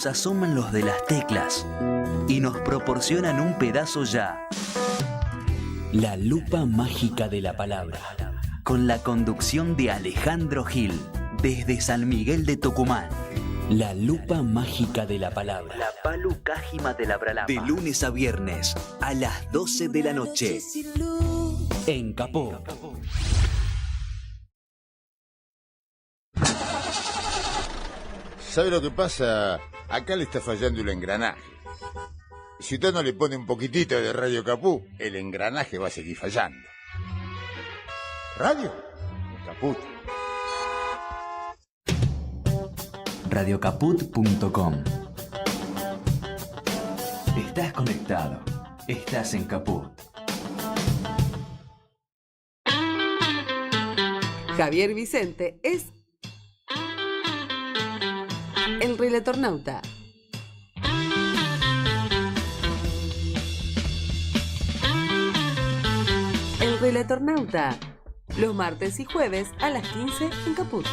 Se asoman los de las teclas y nos proporcionan un pedazo ya. La lupa mágica de la palabra, con la conducción de Alejandro Gil, desde San Miguel de Tucumán. La lupa mágica de la palabra. La palu cájima de la bralapa. De lunes a viernes, a las 12 de la noche. En Capó. ¿Sabe lo que pasa? Acá le está fallando el engranaje. Si usted no le pone un poquitito de Radio Capú, el engranaje va a seguir fallando. ¿Radio? Caput. Radiocaput.com. Estás conectado. Estás en Caput. Javier Vicente es el Relatornauta. El Relatornauta. Los martes y jueves a las 15 en Caput.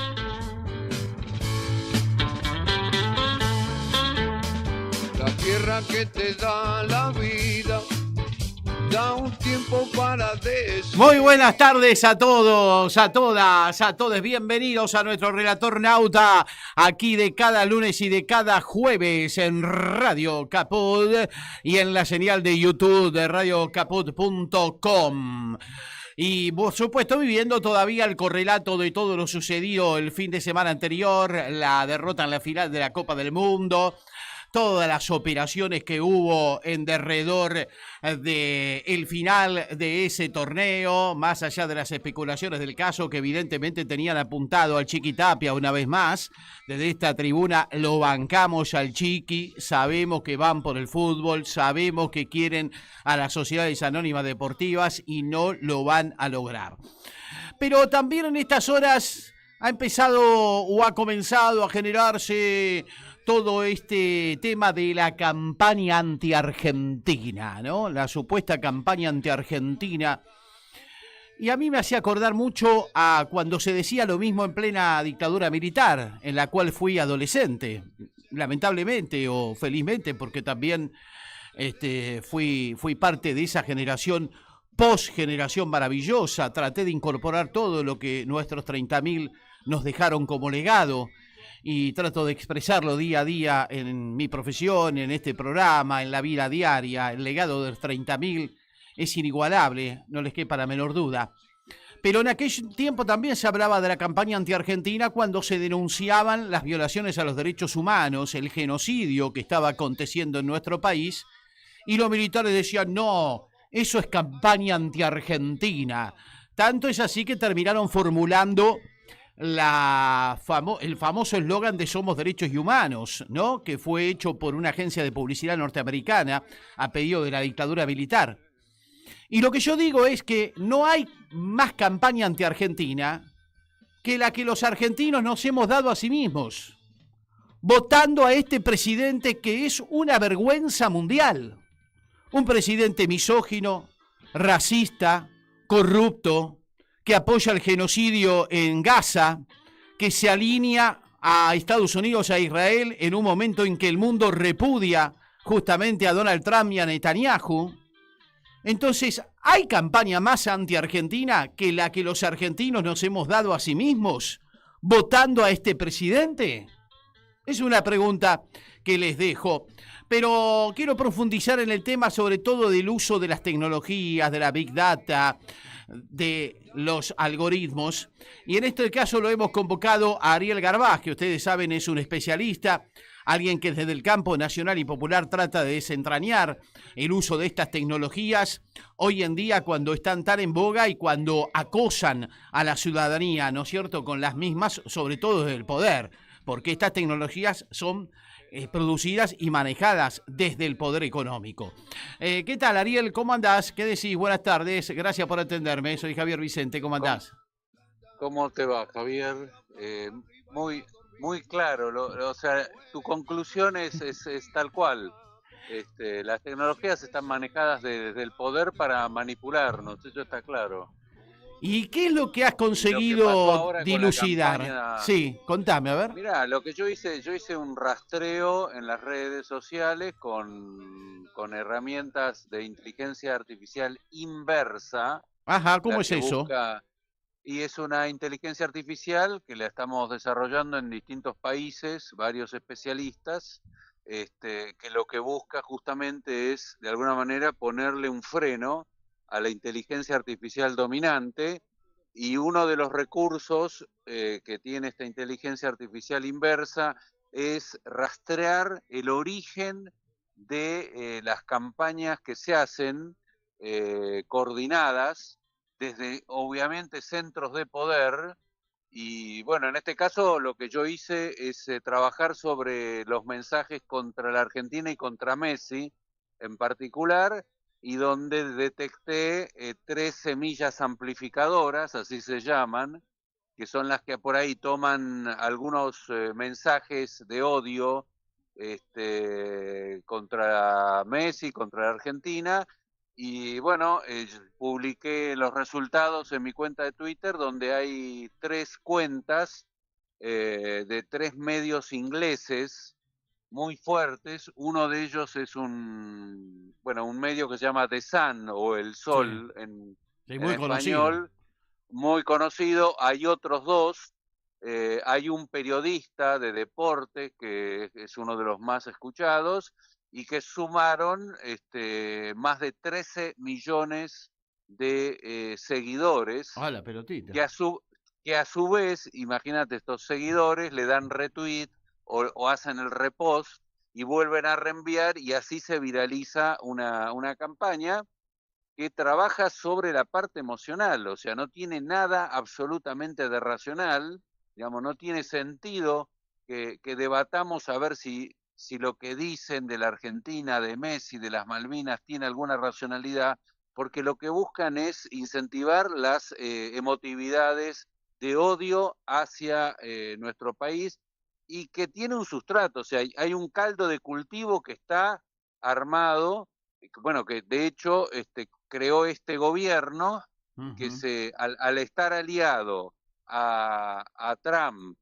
La tierra que te da la vida, da un tiempo para descansar. Muy buenas tardes a todos, a todas, a todos. Bienvenidos a nuestro Relatornauta, aquí de cada lunes y de cada jueves en Radio Caput y en la señal de YouTube de radiocaput.com. Y por supuesto viviendo todavía el correlato de todo lo sucedido el fin de semana anterior, la derrota en la final de la Copa del Mundo, todas las operaciones que hubo en derredor del final de ese torneo, más allá de las especulaciones del caso que evidentemente tenían apuntado al Chiqui Tapia una vez más. Desde esta tribuna lo bancamos al Chiqui, sabemos que van por el fútbol, sabemos que quieren a las sociedades anónimas deportivas y no lo van a lograr. Pero también en estas horas ha empezado o ha comenzado a generarse todo este tema de la campaña anti-argentina, ¿no? La supuesta campaña anti-argentina. Y a mí me hacía acordar mucho a cuando se decía lo mismo en plena dictadura militar, en la cual fui adolescente, lamentablemente o felizmente, porque también fui parte de esa generación, post-generación maravillosa. Traté de incorporar todo lo que nuestros 30.000 nos dejaron como legado, y trato de expresarlo día a día en mi profesión, en este programa, en la vida diaria. El legado de los 30.000 es inigualable, no les quepa la menor duda. Pero en aquel tiempo también se hablaba de la campaña anti-argentina cuando se denunciaban las violaciones a los derechos humanos, el genocidio que estaba aconteciendo en nuestro país, y los militares decían, no, eso es campaña anti-argentina. Tanto es así que terminaron formulando el famoso eslogan de Somos Derechos y Humanos, ¿no? Que fue hecho por una agencia de publicidad norteamericana a pedido de la dictadura militar. Y lo que yo digo es que no hay más campaña anti-argentina que la que los argentinos nos hemos dado a sí mismos, votando a este presidente que es una vergüenza mundial. Un presidente misógino, racista, corrupto, que apoya el genocidio en Gaza, que se alinea a Estados Unidos, a Israel, en un momento en que el mundo repudia justamente a Donald Trump y a Netanyahu. Entonces, ¿hay campaña más anti-argentina que la que los argentinos nos hemos dado a sí mismos, votando a este presidente? Es una pregunta que les dejo. Pero quiero profundizar en el tema, sobre todo del uso de las tecnologías, de la Big Data, de los algoritmos. Y en este caso lo hemos convocado a Ariel Garbaz, que ustedes saben es un especialista, alguien que desde el campo nacional y popular trata de desentrañar el uso de estas tecnologías hoy en día cuando están tan en boga y cuando acosan a la ciudadanía, ¿no es cierto?, con las mismas, sobre todo desde el poder, porque estas tecnologías son producidas y manejadas desde el poder económico. ¿Qué tal, Ariel? ¿Cómo andás? ¿Qué decís? Buenas tardes, gracias por atenderme. Soy Javier Vicente, ¿cómo andás? ¿Cómo te va, Javier? Muy claro, o sea, tu conclusión es tal cual. Las tecnologías están manejadas desde el poder para manipularnos, eso está claro. ¿Y qué es lo que has Y lo que pasó conseguido ahora con la dilucidar? campaña, Sí, contame, a ver. mirá, lo que yo hice un rastreo en las redes sociales con herramientas de inteligencia artificial inversa, Ajá, ¿cómo la es que eso? busca, y es una inteligencia artificial que la estamos desarrollando en distintos países, varios especialistas, que lo que busca justamente es, de alguna manera, ponerle un freno a la inteligencia artificial dominante, y uno de los recursos que tiene esta inteligencia artificial inversa es rastrear el origen de las campañas que se hacen coordinadas desde obviamente centros de poder. Y bueno, en este caso lo que yo hice es trabajar sobre los mensajes contra la Argentina y contra Messi en particular, y donde detecté tres semillas amplificadoras, así se llaman, que son las que por ahí toman algunos mensajes de odio contra Messi, contra la Argentina. Y bueno, publiqué los resultados en mi cuenta de Twitter, donde hay tres cuentas de tres medios ingleses muy fuertes. Uno de ellos es un medio que se llama The Sun, o El Sí, Sol sí, en muy conocido. español, muy conocido. Hay otros dos. Hay un periodista de deporte que es uno de los más escuchados, y que sumaron más de 13 millones de seguidores, Ah, la pelotita. que a su vez, imagínate, estos seguidores le dan retweet o hacen el repost y vuelven a reenviar, y así se viraliza una campaña que trabaja sobre la parte emocional. O sea, no tiene nada absolutamente de racional, digamos, no tiene sentido que debatamos a ver si lo que dicen de la Argentina, de Messi, de las Malvinas, tiene alguna racionalidad, porque lo que buscan es incentivar las emotividades de odio hacia nuestro país, y que tiene un sustrato. O sea, hay un caldo de cultivo que está armado, bueno, que de hecho creó este gobierno, que Ujú. al estar aliado a Trump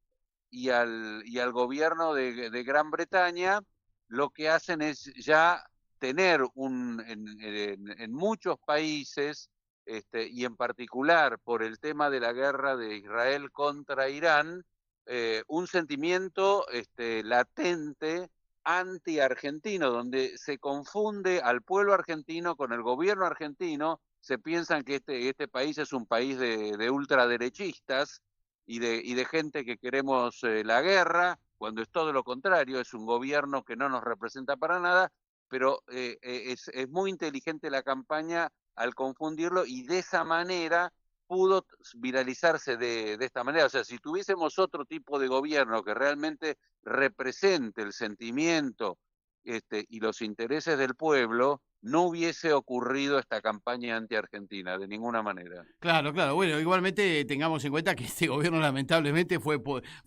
y al gobierno de Gran Bretaña, lo que hacen es ya tener en muchos países, y en particular por el tema de la guerra de Israel contra Irán, un sentimiento latente anti-argentino, donde se confunde al pueblo argentino con el gobierno argentino. Se piensan que este país es un país de ultraderechistas y de gente que queremos la guerra, cuando es todo lo contrario. Es un gobierno que no nos representa para nada, pero es muy inteligente la campaña al confundirlo, y de esa manera pudo viralizarse de esta manera. O sea, si tuviésemos otro tipo de gobierno que realmente represente el sentimiento y los intereses del pueblo, no hubiese ocurrido esta campaña anti-argentina de ninguna manera. Claro, claro. Bueno, igualmente tengamos en cuenta que este gobierno lamentablemente fue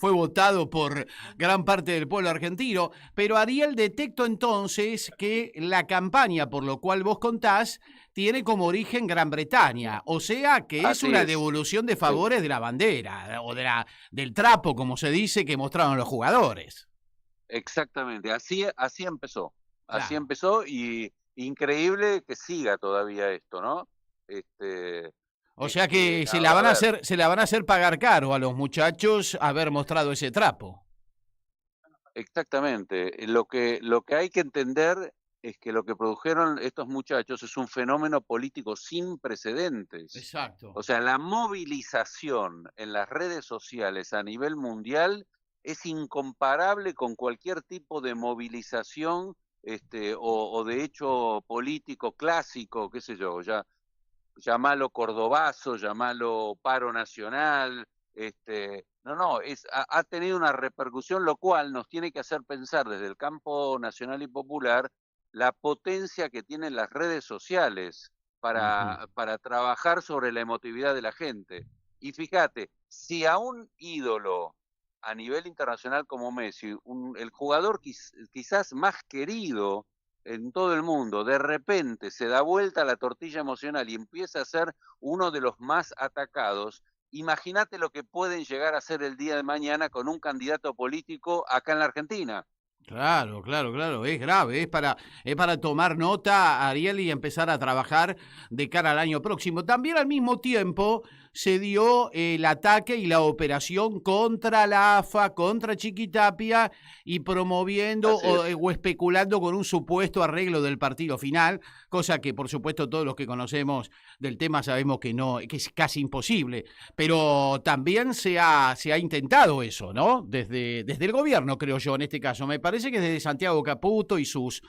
votado por gran parte del pueblo argentino, pero Ariel, detecto entonces que la campaña por lo cual vos contás tiene como origen Gran Bretaña, o sea que es Así una es. devolución de Sí. favores de la bandera o del trapo, como se dice, que mostraron los jugadores. Exactamente, así empezó. Así Claro. empezó, y increíble que siga todavía esto, ¿no? Este, O sea que a ver, se la van a hacer pagar caro a los muchachos haber mostrado ese trapo. exactamente. Lo que hay que entender es que lo que produjeron estos muchachos es un fenómeno político sin precedentes. Exacto. O sea, la movilización en las redes sociales a nivel mundial es incomparable con cualquier tipo de movilización, o de hecho político clásico, qué sé yo, ya llamalo cordobazo, llamalo paro nacional. No, ha tenido una repercusión, lo cual nos tiene que hacer pensar desde el campo nacional y popular la potencia que tienen las redes sociales Ujú. para trabajar sobre la emotividad de la gente. Y fíjate, si a un ídolo a nivel internacional como Messi, el jugador quizás más querido en todo el mundo, de repente se da vuelta la tortilla emocional y empieza a ser uno de los más atacados, imagínate lo que pueden llegar a ser el día de mañana con un candidato político acá en la Argentina. Claro, claro, claro, es grave, es para tomar nota, Ariel, y empezar a trabajar de cara al año próximo. También al mismo tiempo se dio el ataque y la operación contra la AFA, contra Chiquitapia, y promoviendo o especulando con un supuesto arreglo del partido final, cosa que por supuesto todos los que conocemos del tema sabemos que no, que es casi imposible, pero también se ha intentado eso, ¿no? Desde el gobierno, creo yo, en este caso. Me parece que desde Santiago Caputo y sus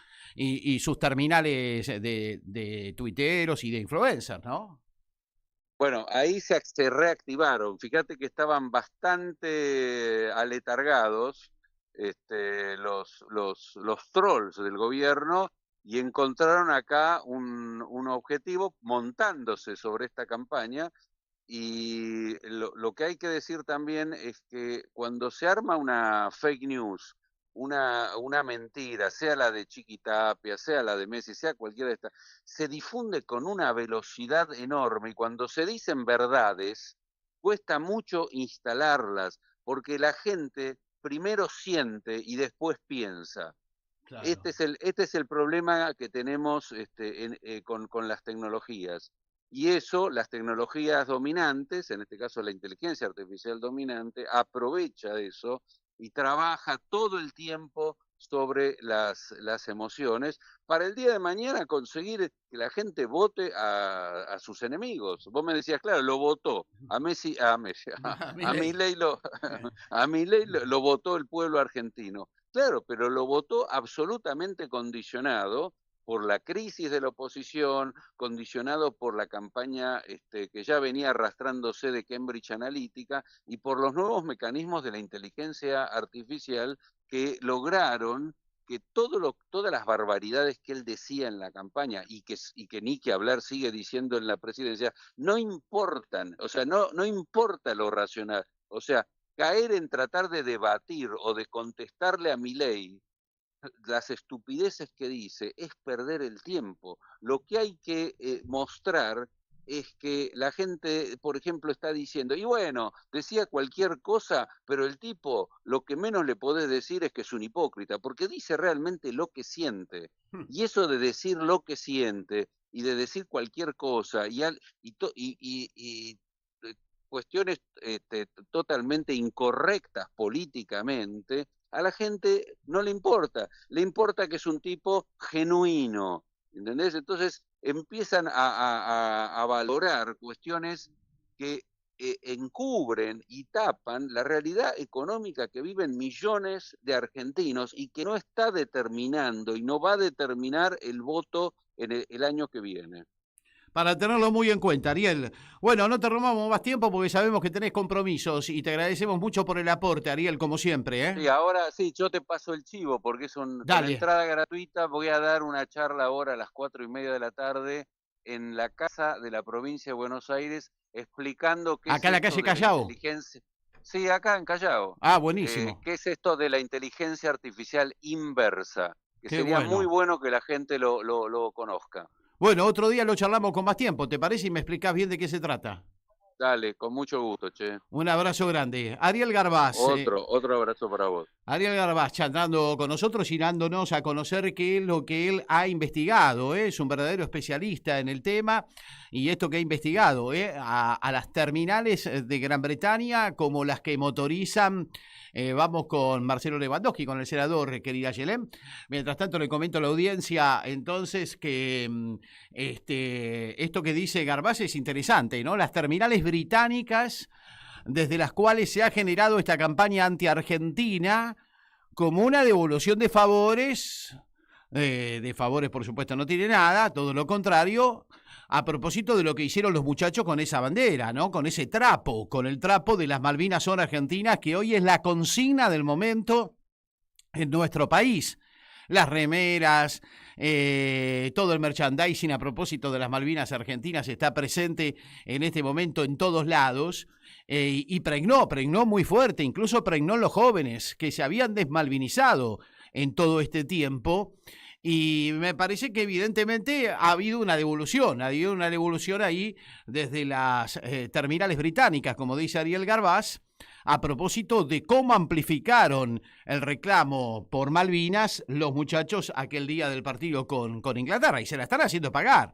terminales de tuiteros y de influencers, ¿no? Bueno, ahí se reactivaron. Fíjate que estaban bastante aletargados los trolls del gobierno y encontraron acá un objetivo montándose sobre esta campaña. Y lo que hay que decir también es que cuando se arma una fake news, una mentira, sea la de Chiquitapia, sea la de Messi, sea cualquiera de estas, se difunde con una velocidad enorme y cuando se dicen verdades, cuesta mucho instalarlas, porque la gente primero siente y después piensa. Claro. Este es el problema que tenemos con las tecnologías. Y eso, las tecnologías dominantes, en este caso la inteligencia artificial dominante, aprovecha eso y trabaja todo el tiempo sobre las emociones para el día de mañana conseguir que la gente vote a sus enemigos. Vos me decías, claro, lo votó a Messi, a Milei lo votó el pueblo argentino. Claro, pero lo votó absolutamente condicionado por la crisis de la oposición, condicionado por la campaña que ya venía arrastrándose de Cambridge Analytica y por los nuevos mecanismos de la inteligencia artificial que lograron que todas las barbaridades que él decía en la campaña y que ni que hablar sigue diciendo en la presidencia, no importan, o sea, no importa lo racional, o sea, caer en tratar de debatir o de contestarle a Milei las estupideces que dice es perder el tiempo. Lo que hay que mostrar es que la gente, por ejemplo, está diciendo, y bueno, decía cualquier cosa, pero el tipo, lo que menos le podés decir es que es un hipócrita, porque dice realmente lo que siente. Y eso de decir lo que siente y de decir cualquier cosa y cuestiones totalmente incorrectas políticamente, a la gente no le importa que es un tipo genuino, ¿entendés? Entonces empiezan a valorar cuestiones que encubren y tapan la realidad económica que viven millones de argentinos y que no está determinando y no va a determinar el voto en el año que viene. Para tenerlo muy en cuenta, Ariel. Bueno, no te robamos más tiempo porque sabemos que tenés compromisos y te agradecemos mucho por el aporte, Ariel, como siempre, ¿eh? Sí, ahora sí, yo te paso el chivo porque es con entrada gratuita. Voy a dar una charla ahora a las 4:30 de la tarde en la Casa de la Provincia de Buenos Aires explicando qué acá en la calle Callao. Sí, acá en Callao. Ah, buenísimo. ¿Qué es esto de la inteligencia artificial inversa? Que qué sería bueno. muy bueno que la gente lo conozca. Bueno, otro día lo charlamos con más tiempo, ¿te parece? Y me explicás bien de qué se trata. Dale, con mucho gusto, che. Un abrazo grande. Ariel Garbaz. Otro abrazo para vos. Ariel Garbaz charlando con nosotros y dándonos a conocer qué es lo que él ha investigado. Es un verdadero especialista en el tema y esto que ha investigado a las terminales de Gran Bretaña como las que motorizan. Vamos con Marcelo Lewandowski, con el senador, querida Yelén. Mientras tanto le comento a la audiencia entonces que esto que dice Garbaz es interesante, ¿no? Las terminales británicas desde las cuales se ha generado esta campaña anti-argentina como una devolución de favores. De favores, por supuesto, no tiene nada, todo lo contrario, a propósito de lo que hicieron los muchachos con esa bandera, ¿no? Con ese trapo, con el trapo de las Malvinas son argentinas, que hoy es la consigna del momento en nuestro país. Las remeras, todo el merchandising a propósito de las Malvinas argentinas está presente en este momento en todos lados y pregnó muy fuerte, incluso pregnó los jóvenes que se habían desmalvinizado en todo este tiempo Y me parece que evidentemente ha habido una devolución ahí desde las terminales británicas, como dice Ariel Garbás, a propósito de cómo amplificaron el reclamo por Malvinas los muchachos aquel día del partido con Inglaterra, y se la están haciendo pagar,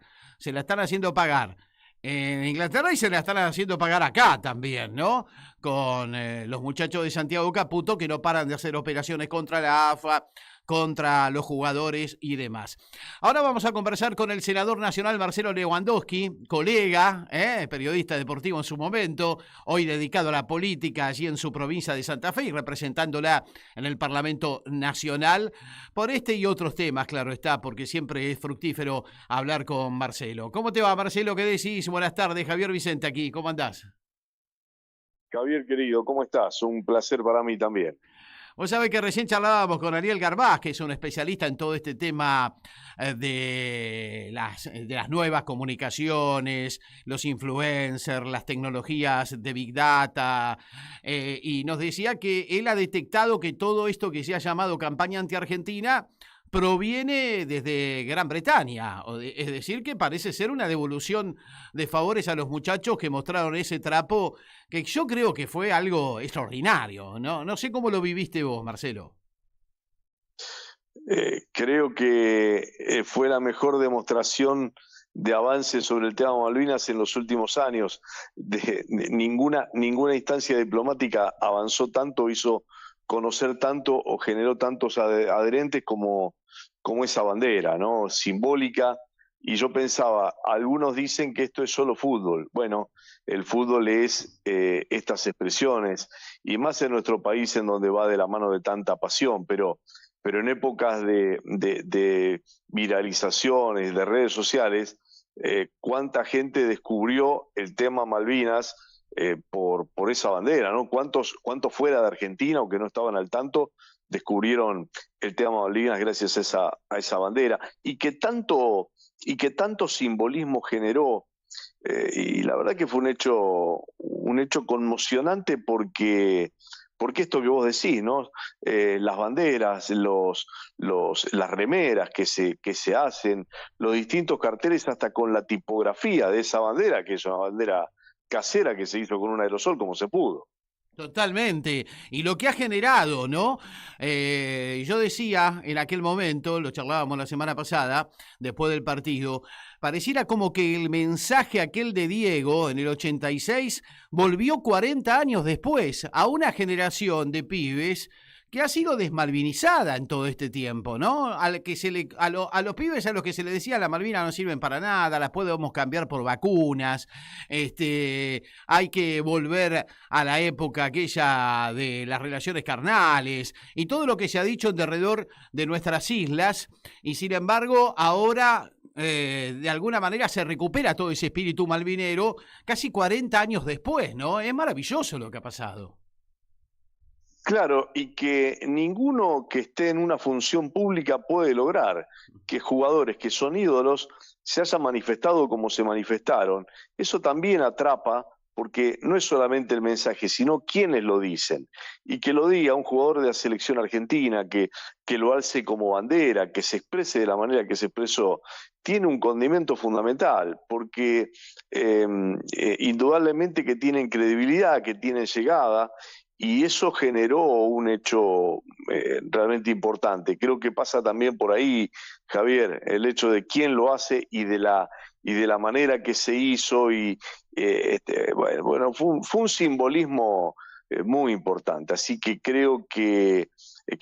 en Inglaterra y se la están haciendo pagar acá también, ¿no? Con los muchachos de Santiago Caputo que no paran de hacer operaciones contra la AFA, contra los jugadores y demás. Ahora vamos a conversar con el senador nacional Marcelo Lewandowski, colega, periodista deportivo en su momento, hoy dedicado a la política allí en su provincia de Santa Fe y representándola en el Parlamento Nacional, por este y otros temas, claro está, porque siempre es fructífero hablar con Marcelo. ¿Cómo te va, Marcelo? ¿Qué decís? Buenas tardes, Javier Vicente aquí, ¿cómo andás? Javier, querido, ¿cómo estás? Un placer para mí también. Vos sabés que recién charlábamos con Ariel Garbás, que es un especialista en todo este tema de las nuevas comunicaciones, los influencers, las tecnologías de Big Data, y nos decía que él ha detectado que todo esto que se ha llamado campaña anti-Argentina proviene desde Gran Bretaña, es decir, que parece ser una devolución de favores a los muchachos que mostraron ese trapo, que yo creo que fue algo extraordinario, ¿no? No sé cómo lo viviste vos, Marcelo. Creo que fue la mejor demostración de avance sobre el tema Malvinas en los últimos años. Ninguna instancia diplomática avanzó tanto, hizo conocer tanto o generó tantos adherentes como esa bandera, ¿no? Simbólica. Y yo pensaba, algunos dicen que esto es solo fútbol. Bueno, el fútbol es estas expresiones, y más en nuestro país en donde va de la mano de tanta pasión, pero en épocas de viralizaciones, de redes sociales, cuánta gente descubrió el tema Malvinas por esa bandera, ¿no? ¿Cuántos fuera de Argentina o que no estaban al tanto descubrieron el tema Malvinas gracias a esa bandera? Y que tanto simbolismo generó, y la verdad que fue un hecho conmocionante porque esto que vos decís, ¿no? Las banderas, las remeras que se hacen, los distintos carteles hasta con la tipografía de esa bandera, que es una bandera casera que se hizo con un aerosol como se pudo. Totalmente. Y lo que ha generado, ¿no? Yo decía en aquel momento, lo charlábamos la semana pasada, después del partido, pareciera como que el mensaje aquel de Diego en el 86 volvió 40 años después a una generación de pibes que ha sido desmalvinizada en todo este tiempo, ¿no? A los pibes a los que se les decía las Malvinas no sirven para nada, las podemos cambiar por vacunas, hay que volver a la época aquella de las relaciones carnales y todo lo que se ha dicho alrededor de nuestras islas, y sin embargo ahora de alguna manera se recupera todo ese espíritu malvinero casi 40 años después, ¿no? Es maravilloso lo que ha pasado. Claro, y que ninguno que esté en una función pública puede lograr que jugadores que son ídolos se hayan manifestado como se manifestaron. Eso también atrapa, porque no es solamente el mensaje, sino quienes lo dicen. Y que lo diga un jugador de la selección argentina, que lo alce como bandera, que se exprese de la manera que se expresó, tiene un condimento fundamental, porque indudablemente que tienen credibilidad, que tienen llegada, y eso generó un hecho realmente importante. Creo que pasa también por ahí, Javier, el hecho de quién lo hace y de la manera que se hizo. Bueno, fue un simbolismo muy importante. Así que creo que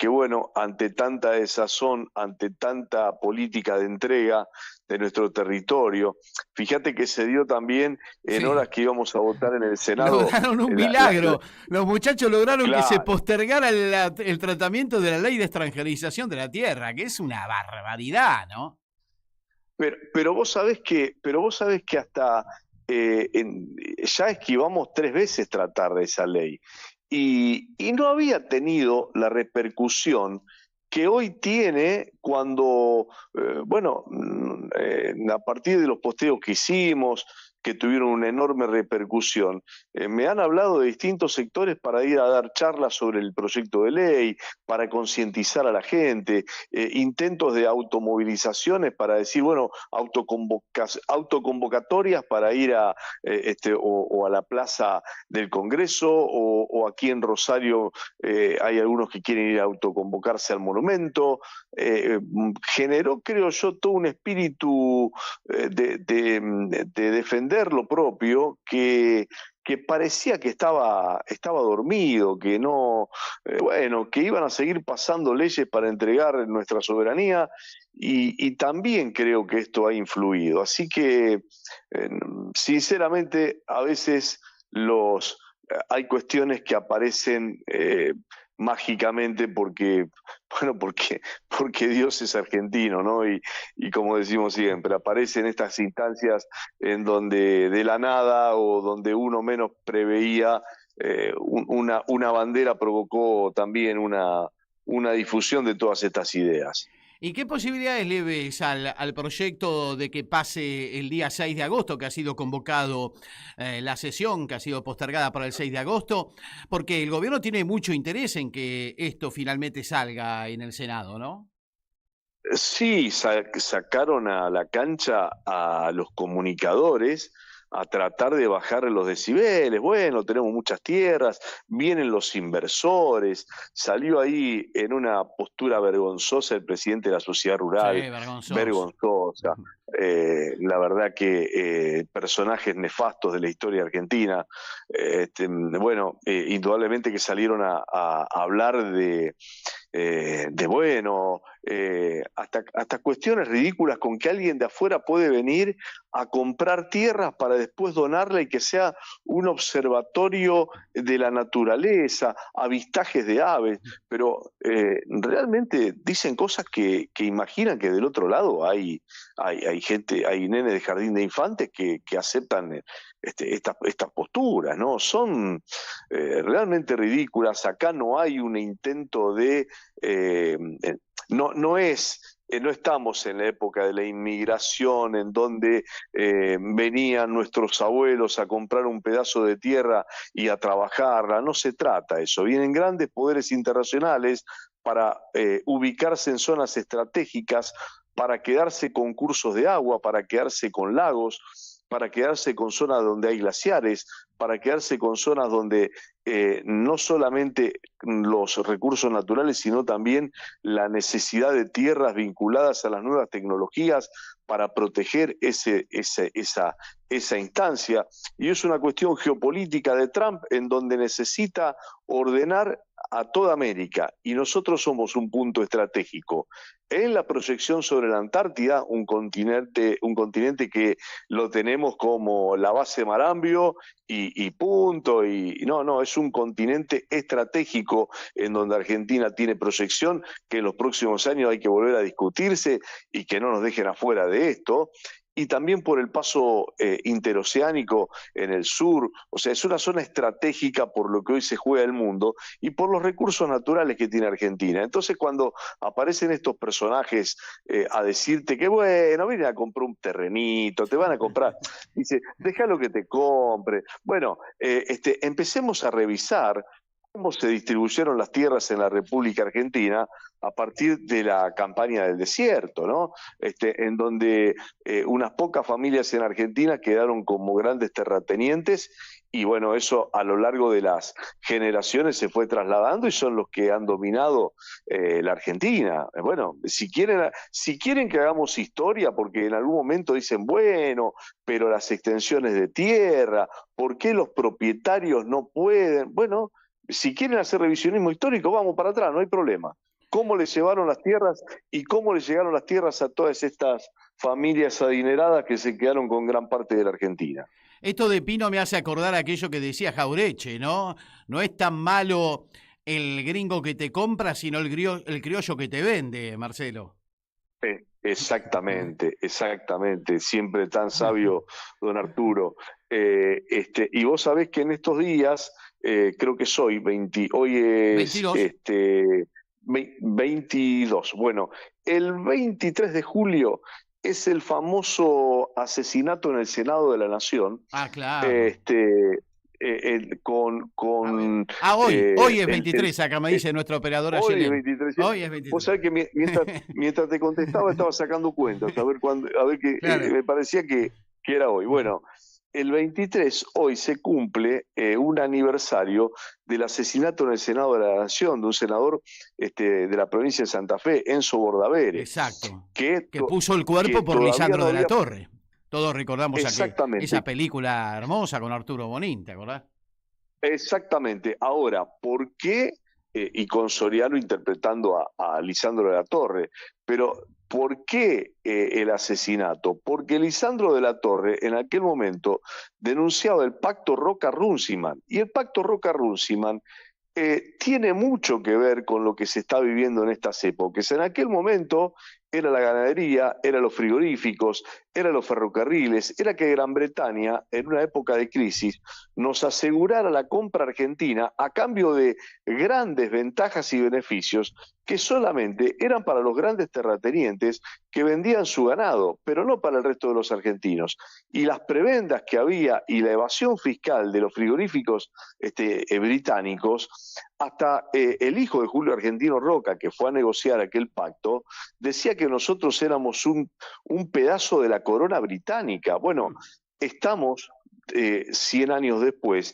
bueno, ante tanta desazón, ante tanta política de entrega de nuestro territorio, fíjate que se dio también en horas que íbamos a votar en el Senado. Lograron un milagro. Los muchachos lograron claro, que se postergara el tratamiento de la ley de extranjerización de la tierra, que es una barbaridad, ¿no? Pero vos sabés que hasta ya esquivamos 3 veces tratar de esa ley. Y no había tenido la repercusión que hoy tiene cuando, a partir de los posteos que hicimos, que tuvieron una enorme repercusión, me han hablado de distintos sectores para ir a dar charlas sobre el proyecto de ley, para concientizar a la gente, intentos de automovilizaciones para decir, bueno, autoconvocatorias para ir a o a la plaza del Congreso, o aquí en Rosario hay algunos que quieren ir a autoconvocarse al monumento. Generó, creo yo, todo un espíritu de defender lo propio que parecía que estaba dormido, que no, que iban a seguir pasando leyes para entregar nuestra soberanía, y también creo que esto ha influido. Así que, sinceramente, a veces hay cuestiones que aparecen mágicamente porque Dios es argentino, ¿no? Y como decimos siempre, aparecen estas instancias en donde de la nada, o donde uno menos preveía, una bandera provocó también una difusión de todas estas ideas. ¿Y qué posibilidades le ves al proyecto de que pase el día 6 de agosto, que ha sido convocado la sesión, que ha sido postergada para el 6 de agosto? Porque el gobierno tiene mucho interés en que esto finalmente salga en el Senado, ¿no? Sí, sacaron a la cancha a los comunicadores a tratar de bajar los decibeles. Bueno, tenemos muchas tierras, vienen los inversores. Salió ahí en una postura vergonzosa el presidente de la sociedad rural. Sí, vergonzosa. La verdad que personajes nefastos de la historia argentina, indudablemente que salieron a hablar hasta cuestiones ridículas, con que alguien de afuera puede venir a comprar tierras para después donarla y que sea un observatorio de la naturaleza, avistajes de aves, pero realmente dicen cosas que imaginan que del otro lado hay gente, hay nenes de jardín de infantes que aceptan estas posturas, ¿no? Son realmente ridículas. Acá no hay un intento de... No estamos en la época de la inmigración, en donde venían nuestros abuelos a comprar un pedazo de tierra y a trabajarla. No se trata de eso. Vienen grandes poderes internacionales para ubicarse en zonas estratégicas, para quedarse con cursos de agua, para quedarse con lagos, para quedarse con zonas donde hay glaciares, para quedarse con zonas donde no solamente los recursos naturales, sino también la necesidad de tierras vinculadas a las nuevas tecnologías para proteger esa instancia. Y es una cuestión geopolítica de Trump, en donde necesita ordenar a toda América, y nosotros somos un punto estratégico en la proyección sobre la Antártida, un continente que lo tenemos como la base Marambio y punto, y no, es un continente estratégico en donde Argentina tiene proyección, que en los próximos años hay que volver a discutirse y que no nos dejen afuera de esto. Y también por el paso interoceánico en el sur. O sea, es una zona estratégica por lo que hoy se juega el mundo y por los recursos naturales que tiene Argentina. Entonces, cuando aparecen estos personajes a decirte que, bueno, vienen a comprar un terrenito, te van a comprar, dice, déjalo que te compre. Bueno, empecemos a revisar cómo se distribuyeron las tierras en la República Argentina a partir de la campaña del desierto, ¿no? En donde unas pocas familias en Argentina quedaron como grandes terratenientes, y bueno, eso a lo largo de las generaciones se fue trasladando y son los que han dominado la Argentina. Bueno, si quieren que hagamos historia, porque en algún momento dicen, bueno, pero las extensiones de tierra, ¿por qué los propietarios no pueden? Bueno, si quieren hacer revisionismo histórico, vamos para atrás, no hay problema. ¿Cómo les llevaron las tierras y cómo les llegaron las tierras a todas estas familias adineradas que se quedaron con gran parte de la Argentina? Esto de Pino me hace acordar aquello que decía Jaureche, ¿no? No es tan malo el gringo que te compra, sino el criollo que te vende, Marcelo. Exactamente, siempre tan sabio don Arturo. Y vos sabés que en estos días, creo que hoy es 22. 22. Bueno, el 23 de julio es el famoso asesinato en el Senado de la Nación. Ah, claro. Hoy es 23, acá me dice nuestro operador Hoy Ayelen. es 23. Hoy es 23. Vos sabés que mientras te contestaba estaba sacando cuentas, a ver qué, Claro. me parecía que era hoy. Bueno, el 23, hoy se cumple un aniversario del asesinato en el Senado de la Nación de un senador de la provincia de Santa Fe, Enzo Bordavere. Exacto. Que puso el cuerpo por Lisandro de la Torre. Todos recordamos esa película hermosa con Arturo Bonín, ¿te acordás? Exactamente. Ahora, ¿por qué? Y con Soriano interpretando a Lisandro de la Torre, pero ¿por qué el asesinato? Porque Lisandro de la Torre en aquel momento denunciaba el pacto Roca-Runciman, y el pacto Roca-Runciman tiene mucho que ver con lo que se está viviendo en estas épocas. En aquel momento era la ganadería, eran los frigoríficos, eran los ferrocarriles, era que Gran Bretaña, en una época de crisis, nos asegurara la compra argentina a cambio de grandes ventajas y beneficios que solamente eran para los grandes terratenientes que vendían su ganado, pero no para el resto de los argentinos. Y las prebendas que había y la evasión fiscal de los frigoríficos británicos, hasta el hijo de Julio Argentino Roca, que fue a negociar aquel pacto, decía que nosotros éramos un pedazo de la corona británica. Bueno, estamos 100 años después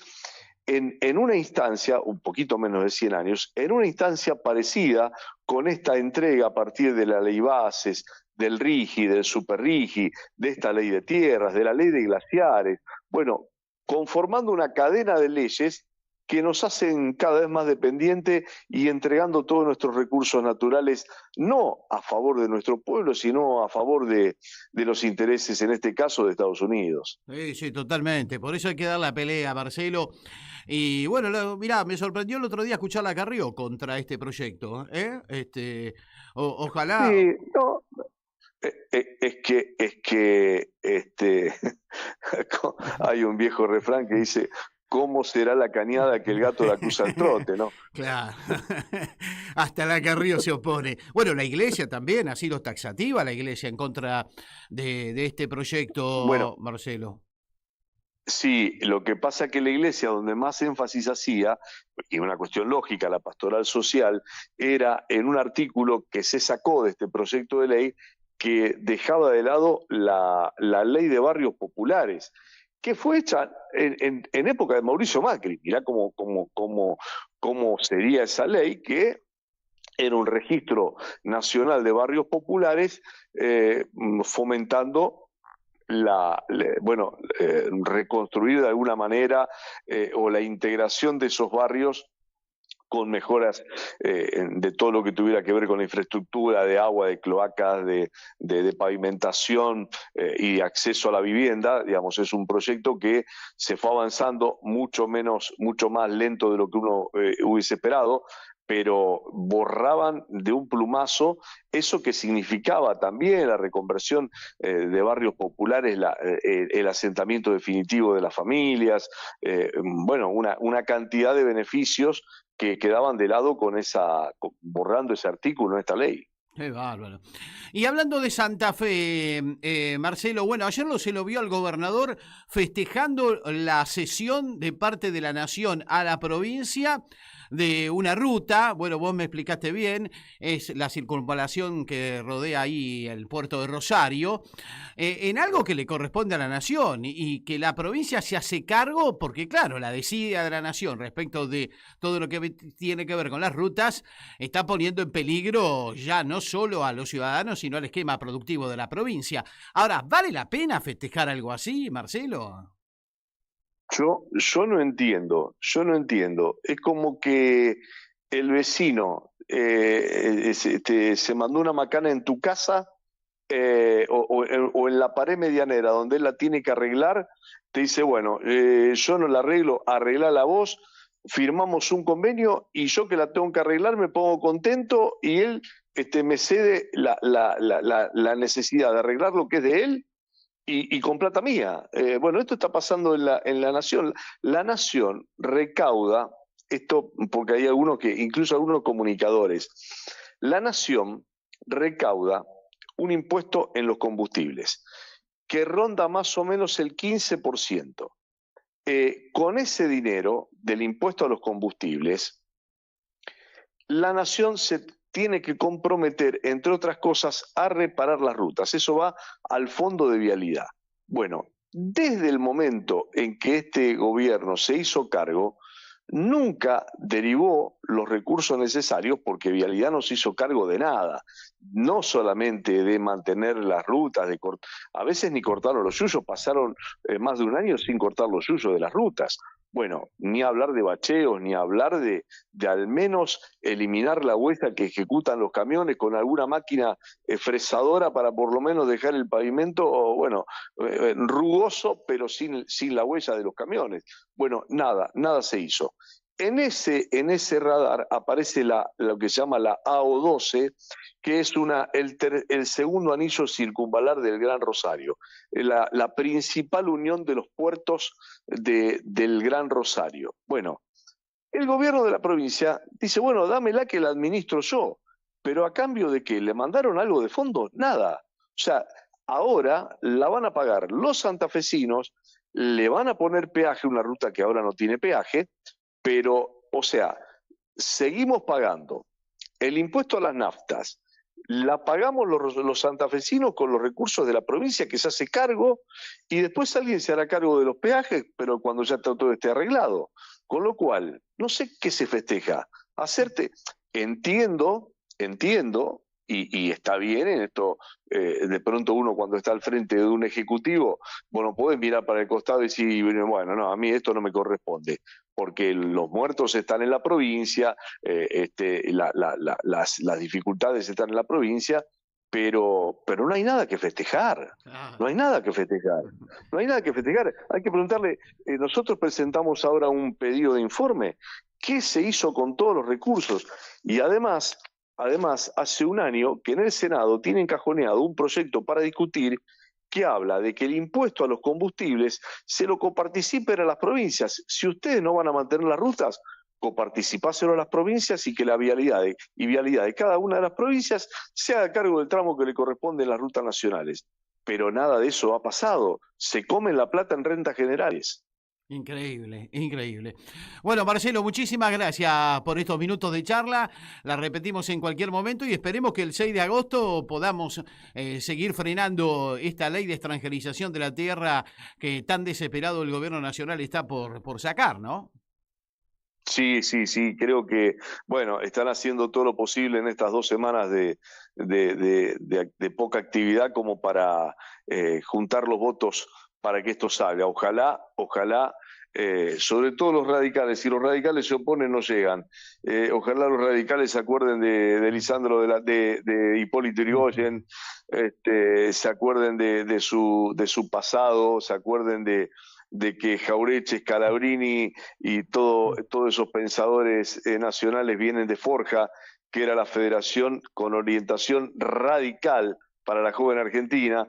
en una instancia, un poquito menos de 100 años, en una instancia parecida con esta entrega a partir de la ley bases, del RIGI, del SuperRIGI, de esta ley de tierras, de la ley de glaciares, bueno, conformando una cadena de leyes que nos hacen cada vez más dependientes y entregando todos nuestros recursos naturales, no a favor de nuestro pueblo, sino a favor de los intereses, en este caso, de Estados Unidos. Sí, totalmente. Por eso hay que dar la pelea, Marcelo. Y bueno, mirá, me sorprendió el otro día escuchar a Carrió contra este proyecto. Ojalá... Sí, no... Es que hay un viejo refrán que dice: ¿cómo será la cañada que el gato la acusa al trote, no? Claro, hasta la Carrió se opone. Bueno, la iglesia también ha sido taxativa, la iglesia en contra de este proyecto, bueno, Marcelo. Sí, lo que pasa es que la iglesia donde más énfasis hacía, y una cuestión lógica, la pastoral social, era en un artículo que se sacó de este proyecto de ley que dejaba de lado la ley de barrios populares, que fue hecha en época de Mauricio Macri. Mirá cómo sería esa ley, que era un registro nacional de barrios populares fomentando reconstruir de alguna manera o la integración de esos barrios con mejoras de todo lo que tuviera que ver con la infraestructura de agua, de cloacas, de pavimentación y de acceso a la vivienda. Digamos, es un proyecto que se fue avanzando mucho más lento de lo que uno hubiese esperado, pero borraban de un plumazo eso que significaba también la reconversión de barrios populares, el asentamiento definitivo de las familias, una cantidad de beneficios que quedaban de lado borrando ese artículo en esta ley. Qué bárbaro. Y hablando de Santa Fe, Marcelo, bueno, ayer se lo vio al gobernador festejando la cesión de parte de la Nación a la provincia de una ruta. Bueno, vos me explicaste bien, es la circunvalación que rodea ahí el puerto de Rosario, en algo que le corresponde a la Nación y que la provincia se hace cargo, porque claro, la desidia de la Nación respecto de todo lo que tiene que ver con las rutas está poniendo en peligro ya no solo a los ciudadanos, sino al esquema productivo de la provincia. Ahora, ¿vale la pena festejar algo así, Marcelo? Yo no entiendo. Es como que el vecino se mandó una macana en tu casa o en la pared medianera donde él la tiene que arreglar, te dice, bueno, yo no la arreglo, arreglala vos, firmamos un convenio y yo que la tengo que arreglar me pongo contento y él me cede la necesidad de arreglar lo que es de él y con plata mía. Bueno, esto está pasando en la Nación. La Nación recauda, esto porque hay incluso algunos comunicadores, la Nación recauda un impuesto en los combustibles que ronda más o menos el 15%. Con ese dinero del impuesto a los combustibles, la nación se tiene que comprometer, entre otras cosas, a reparar las rutas. Eso va al fondo de vialidad. Bueno, desde el momento en que este gobierno se hizo cargo, nunca derivó los recursos necesarios porque Vialidad no se hizo cargo de nada, no solamente de mantener las rutas, a veces ni cortaron los yuyos, pasaron más de un año sin cortar los yuyos de las rutas. Bueno, ni hablar de bacheos, ni hablar de al menos eliminar la huella que ejecutan los camiones con alguna máquina fresadora para por lo menos dejar el pavimento, bueno, rugoso, pero sin la huella de los camiones. Bueno, nada se hizo. En ese radar aparece lo que se llama la AO12, que es el segundo anillo circunvalar del Gran Rosario, la principal unión de los puertos del Gran Rosario. Bueno, el gobierno de la provincia dice, bueno, dámela que la administro yo, pero ¿a cambio de qué? ¿Le mandaron algo de fondo? Nada. O sea, ahora la van a pagar los santafesinos, le van a poner peaje, una ruta que ahora no tiene peaje, pero, o sea, seguimos pagando el impuesto a las naftas, la pagamos los santafesinos con los recursos de la provincia que se hace cargo y después alguien se hará cargo de los peajes, pero cuando ya todo esté arreglado. Con lo cual, no sé qué se festeja. Entiendo, y está bien en esto, de pronto uno cuando está al frente de un ejecutivo, bueno, podés mirar para el costado y decir, bueno, no, a mí esto no me corresponde, porque los muertos están en la provincia, las dificultades están en la provincia, pero no hay nada que festejar, no hay nada que festejar, hay que preguntarle, nosotros presentamos ahora un pedido de informe, ¿qué se hizo con todos los recursos? Y además, hace un año que en el Senado tiene encajoneado un proyecto para discutir que habla de que el impuesto a los combustibles se lo coparticipen a las provincias. Si ustedes no van a mantener las rutas, coparticipáselo a las provincias y que la vialidad de cada una de las provincias se haga cargo del tramo que le corresponde en las rutas nacionales. Pero nada de eso ha pasado. Se comen la plata en rentas generales. Increíble, increíble. Bueno, Marcelo, muchísimas gracias por estos minutos de charla. La repetimos en cualquier momento y esperemos que el 6 de agosto podamos seguir frenando esta ley de extranjerización de la tierra que tan desesperado el gobierno nacional está por sacar, ¿no? Sí, creo que, bueno, están haciendo todo lo posible en estas 2 semanas de poca actividad como para juntar los votos para que esto salga. Ojalá, sobre todo los radicales, si los radicales se oponen no llegan. Ojalá los radicales se acuerden de Lisandro, de Hipólito Yrigoyen, se acuerden de su pasado, se acuerden de que Jaureche, Scalabrini y todos esos pensadores nacionales vienen de Forja, que era la federación con orientación radical para la joven Argentina,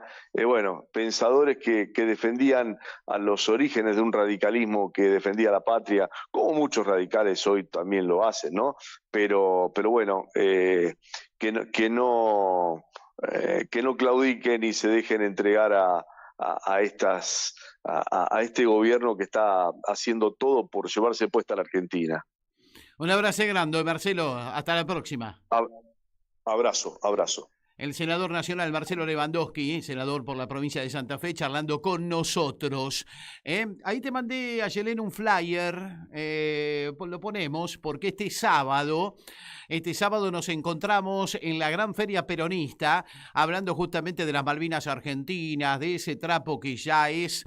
pensadores que defendían a los orígenes de un radicalismo que defendía la patria, como muchos radicales hoy también lo hacen, ¿no? Pero bueno, que no claudiquen y se dejen entregar a este gobierno que está haciendo todo por llevarse puesta a la Argentina. Un abrazo grande, Marcelo. Hasta la próxima. Abrazo. El senador nacional Marcelo Lewandowski, senador por la provincia de Santa Fe, charlando con nosotros. Ahí te mandé a Yelén un flyer, lo ponemos, porque este sábado nos encontramos en la Gran Feria Peronista, hablando justamente de las Malvinas Argentinas, de ese trapo que ya es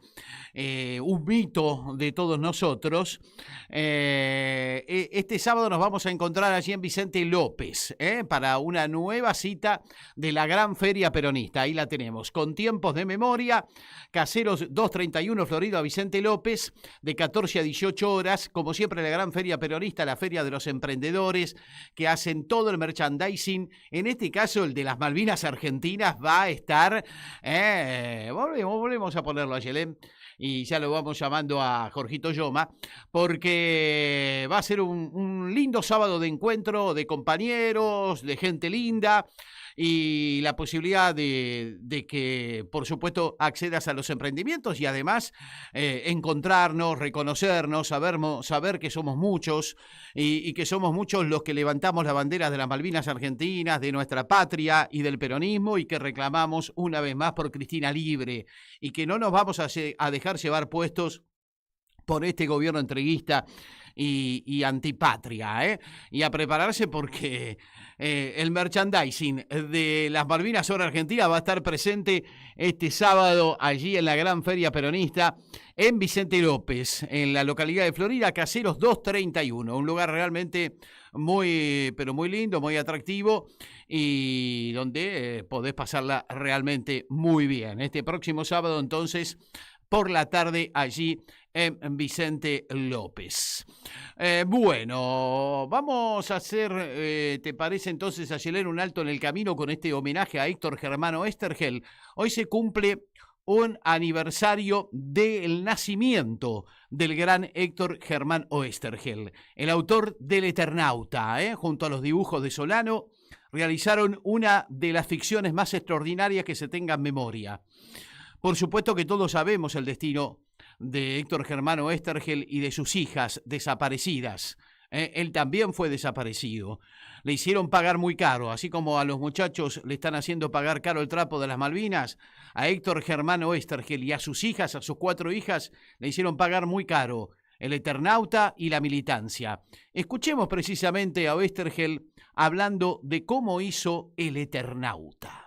un mito de todos nosotros. Este sábado nos vamos a encontrar allí en Vicente López, para una nueva cita de la Gran Feria Peronista. Ahí la tenemos, con tiempos de memoria, Caseros 231, Florida, Vicente López, de 14 a 18 horas. Como siempre, la Gran Feria Peronista, la feria de los emprendedores que hacen todo el merchandising. En este caso, el de las Malvinas Argentinas va a estar... volvemos a ponerlo a Yelén. Y ya lo vamos llamando a Jorgito Yoma, porque va a ser un lindo sábado de encuentro de compañeros, de gente linda. y la posibilidad de que, por supuesto, accedas a los emprendimientos y además encontrarnos, reconocernos, saber que somos muchos y que somos muchos los que levantamos la bandera de las Malvinas Argentinas, de nuestra patria y del peronismo, y que reclamamos una vez más por Cristina libre, y que no nos vamos a dejar llevar puestos por este gobierno entreguista y antipatria, y a prepararse porque el merchandising de las Malvinas sobre Argentina va a estar presente este sábado allí en la Gran Feria Peronista en Vicente López, en la localidad de Florida, Caseros 231, un lugar realmente muy, pero muy lindo, muy atractivo y donde podés pasarla realmente muy bien. Este próximo sábado, entonces, por la tarde allí en Vicente López. Bueno, vamos a hacer, ¿te parece entonces, Ayelén, un alto en el camino con este homenaje a Héctor Germano Oesterhel? Hoy se cumple un aniversario del nacimiento del gran Héctor Germán Oesterhel, el autor del Eternauta, junto a los dibujos de Solano, realizaron una de las ficciones más extraordinarias que se tenga en memoria. Por supuesto que todos sabemos el destino de Héctor Germán Oesterhel y de sus hijas desaparecidas. Él también fue desaparecido. Le hicieron pagar muy caro, así como a los muchachos le están haciendo pagar caro el trapo de las Malvinas. A Héctor Germán Oesterhel y a sus hijas, a sus 4 hijas, le hicieron pagar muy caro el Eternauta y la militancia. Escuchemos precisamente a Oesterhel hablando de cómo hizo el Eternauta.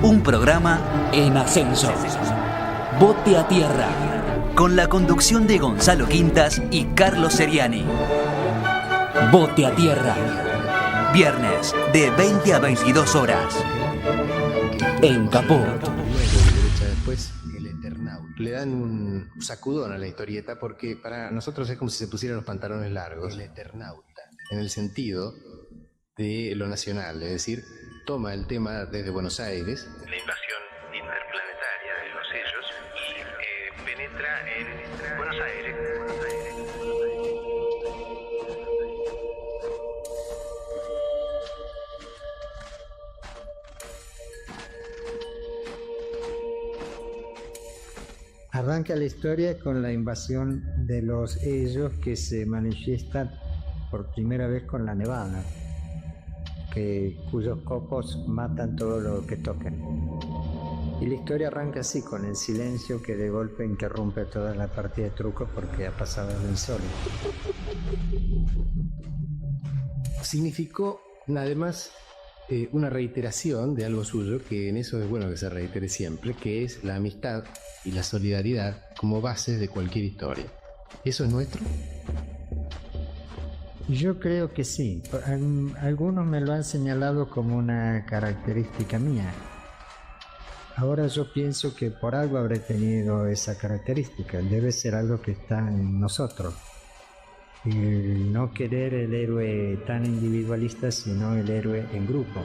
Un programa en ascenso. Bote a tierra. Con la conducción de Gonzalo Quintas y Carlos Seriani. Bote a tierra. Viernes de 20 a 22 horas. En Caput. Después el Eternauta. Le dan un sacudón a la historieta porque para nosotros es como si se pusieran los pantalones largos. El Eternauta. En el sentido de lo nacional, es decir, toma el tema desde Buenos Aires, la invasión interplanetaria de los sellos, y penetra en Buenos Aires. Arranca la historia con la invasión de los ellos que se manifiestan por primera vez con la nevada, cuyos copos matan todo lo que toquen. Y la historia arranca así, con el silencio que de golpe interrumpe toda la partida de truco porque ha pasado lo insólito. Significó, además, una reiteración de algo suyo, que en eso es bueno que se reitere siempre, que es la amistad y la solidaridad como bases de cualquier historia. ¿Eso es nuestro? Yo creo que sí. Algunos me lo han señalado como una característica mía. Ahora yo pienso que por algo habré tenido esa característica. Debe ser algo que está en nosotros. El no querer el héroe tan individualista, sino el héroe en grupo.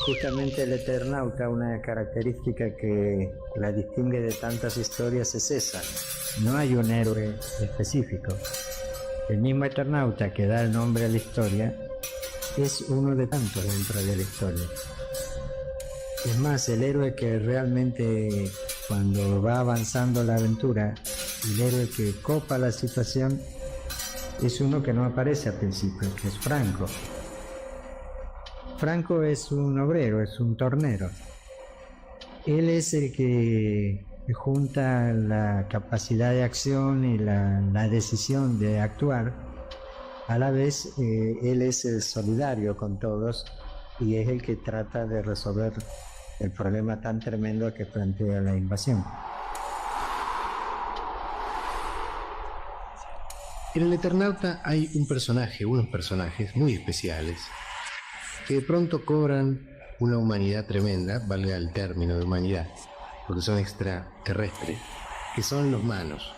Justamente el Eternauta, una característica que la distingue de tantas historias es esa. No hay un héroe específico. El mismo Eternauta que da el nombre a la historia es uno de tantos dentro de la historia. Es más, el héroe que realmente, cuando va avanzando la aventura, el héroe que copa la situación es uno que no aparece al principio, que es Franco. Franco es un obrero, es un tornero. Él es el que junta la capacidad de acción y la decisión de actuar. A la vez, él es el solidario con todos y es el que trata de resolver el problema tan tremendo que plantea la invasión. En el Eternauta hay unos personajes muy especiales que de pronto cobran una humanidad tremenda, valga el término de humanidad, porque son extraterrestres, que son los manos.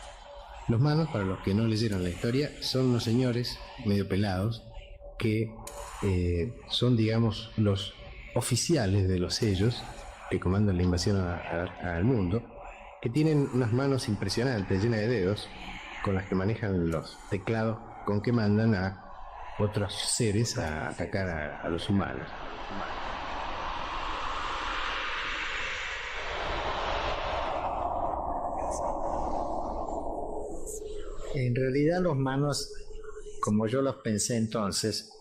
Los manos, para los que no leyeron la historia, son unos señores medio pelados que son, digamos, los oficiales de los sellos que comandan la invasión al mundo, que tienen unas manos impresionantes, llenas de dedos, con las que manejan los teclados con que mandan a otros seres a atacar a los humanos. En realidad los manos, como yo los pensé entonces,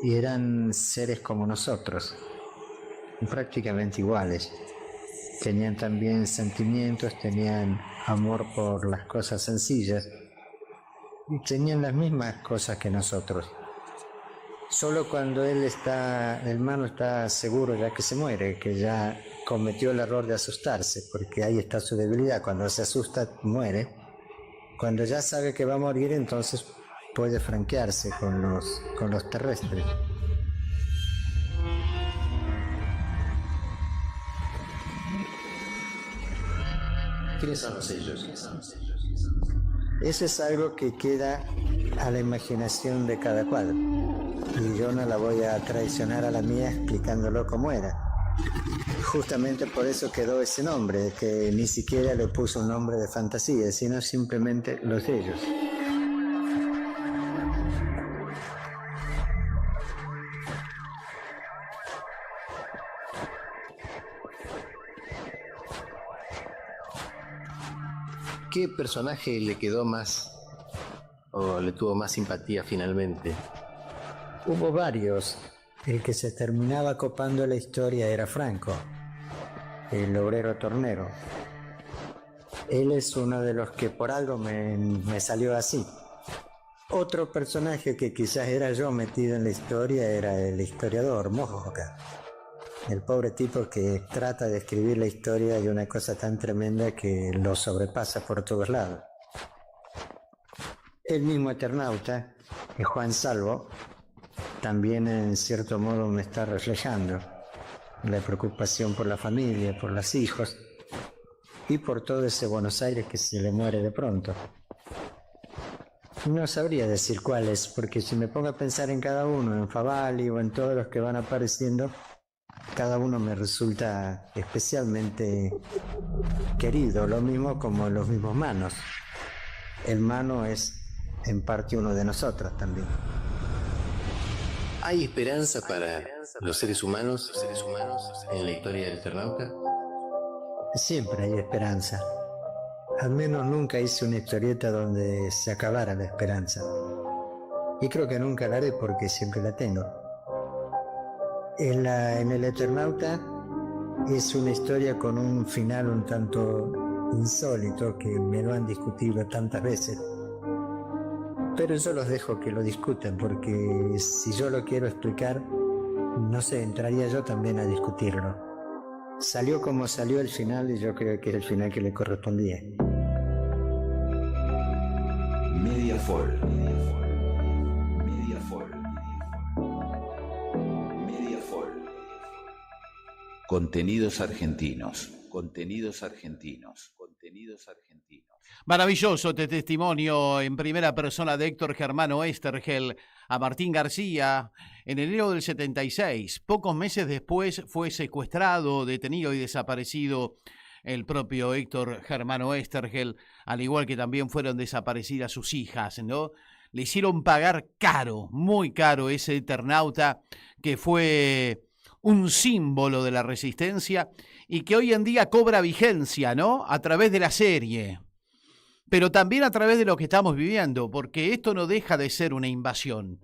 eran seres como nosotros, prácticamente iguales. Tenían también sentimientos, tenían amor por las cosas sencillas y tenían las mismas cosas que nosotros. Solo cuando el mano está seguro ya que se muere, que ya cometió el error de asustarse, porque ahí está su debilidad. Cuando se asusta, muere. Cuando ya sabe que va a morir, entonces puede franquearse con los terrestres. ¿Quiénes son los ellos? Eso es algo que queda a la imaginación de cada cual. Y yo no la voy a traicionar a la mía explicándolo cómo era. Justamente por eso quedó ese nombre, que ni siquiera le puso un nombre de fantasía, sino simplemente los ellos. ¿Qué personaje le quedó más o le tuvo más simpatía finalmente? Hubo varios. El que se terminaba copando la historia era Franco, el obrero tornero. Él es uno de los que por algo me salió así. Otro personaje que quizás era yo metido en la historia era el historiador Mojoca. El pobre tipo que trata de escribir la historia de una cosa tan tremenda que lo sobrepasa por todos lados. El mismo Eternauta, Juan Salvo, también en cierto modo me está reflejando la preocupación por la familia, por los hijos y por todo ese Buenos Aires que se le muere de pronto. No sabría decir cuáles, porque si me pongo a pensar en cada uno, en Favalli o en todos los que van apareciendo, cada uno me resulta especialmente querido, lo mismo como los mismos manos. El mano es en parte uno de nosotros también. ¿Hay esperanza para los seres humanos en la historia del Eternauta? Siempre hay esperanza. Al menos nunca hice una historieta donde se acabara la esperanza. Y creo que nunca la haré porque siempre la tengo. En el Eternauta es una historia con un final un tanto insólito que me lo han discutido tantas veces. Pero yo los dejo que lo discutan, porque si yo lo quiero explicar, no sé, entraría yo también a discutirlo. Salió como salió el final y yo creo que es el final que le correspondía. Mediafol. Contenidos argentinos. Maravilloso este testimonio en primera persona de Héctor Germano Estergel a Martín García en enero del 76. Pocos meses después fue secuestrado, detenido y desaparecido el propio Héctor Germano Estergel, al igual que también fueron desaparecidas sus hijas, ¿no? Le hicieron pagar caro, muy caro ese Eternauta que fue un símbolo de la resistencia y que hoy en día cobra vigencia, ¿no? A través de la serie, pero también a través de lo que estamos viviendo, porque esto no deja de ser una invasión.